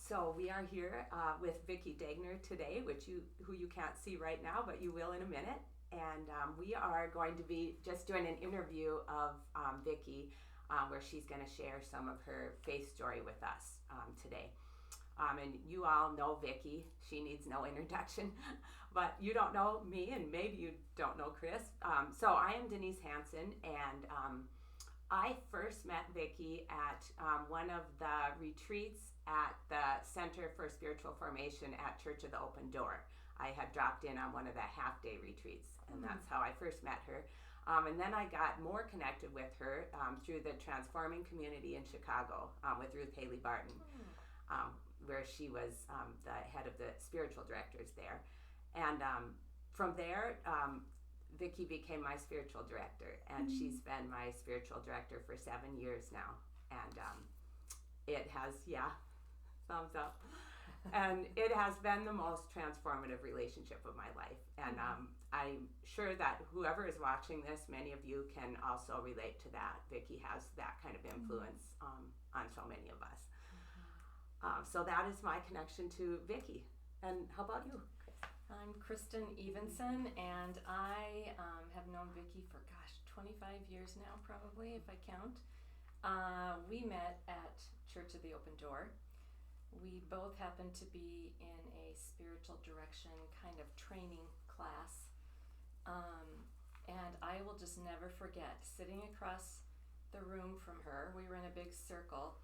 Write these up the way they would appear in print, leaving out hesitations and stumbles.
So we are here with Vicki Degner today, who you can't see right now, but you will in a minute. And we are going to be just doing an interview of Vicki, where she's going to share some of her faith story with us today. And you all know Vicki. She needs no introduction, but you don't know me, and maybe you don't know Chris. So I am Denise Hansen, and I first met Vicki at one of the retreats at the Center for Spiritual Formation at Church of the Open Door. I had dropped in on one of the half-day retreats, and that's how I first met her. And then I got more connected with her through the Transforming Community in Chicago with Ruth Haley Barton, where she was the head of the spiritual directors there. And from there, Vicki became my spiritual director, and she's been my spiritual director for 7 years now. And it has, thumbs up. And it has been the most transformative relationship of my life. And I'm sure that whoever is watching this, many of you can also relate to that. Vicki has that kind of influence on so many of us. So that is my connection to Vicki. And how about you? I'm Kristen Evenson, and I have known Vicki for, 25 years now, probably, if I count. We met at Church of the Open Door. We both happened to be in a spiritual direction kind of training class. And I will just never forget sitting across the room from her. We were in a big circle.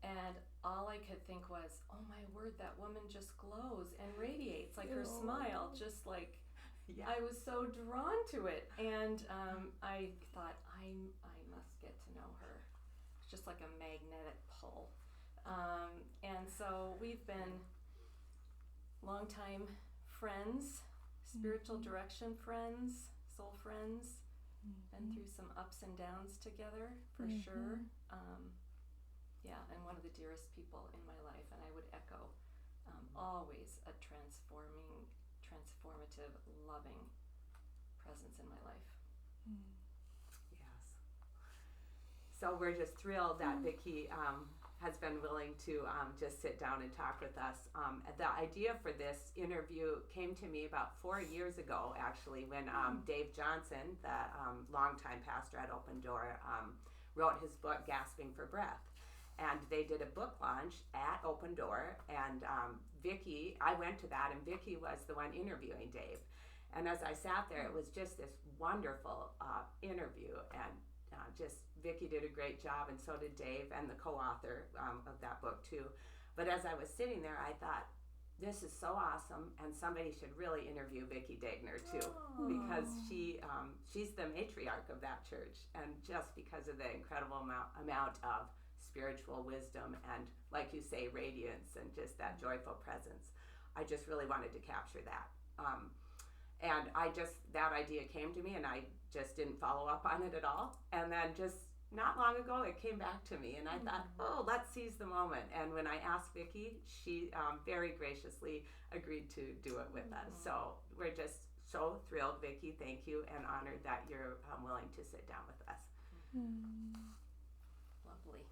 And all I could think was, oh my word, that woman just glows and radiates, like her smile, just like, I was so drawn to it. And I thought, I must get to know her. It's just like a magnetic pull. And so we've been longtime friends, spiritual direction friends, soul friends, been through some ups and downs together, for sure. And one of the dearest people in my life, and I would echo, always a transformative, loving presence in my life. Yes. So we're just thrilled that Vicki has been willing to just sit down and talk with us. The idea for this interview came to me about 4 years ago, actually, when Dave Johnson, the longtime pastor at Open Door, wrote his book, Gasping for Breath. And they did a book launch at Open Door, and Vicki, I went to that, and Vicki was the one interviewing Dave. And as I sat there, it was just this wonderful interview, and just Vicki did a great job, and so did Dave, and the co-author of that book too. But as I was sitting there, I thought, this is so awesome, and somebody should really interview Vicki Degner too, because she's the matriarch of that church, and just because of the incredible amount of spiritual wisdom and, like you say, radiance and just that joyful presence. I just really wanted to capture that. And that idea came to me, and I just didn't follow up on it at all. And then just not long ago, it came back to me, and I thought, let's seize the moment. And when I asked Vicki, she very graciously agreed to do it with us. So we're just so thrilled, Vicki, thank you, and honored that you're willing to sit down with us. Lovely.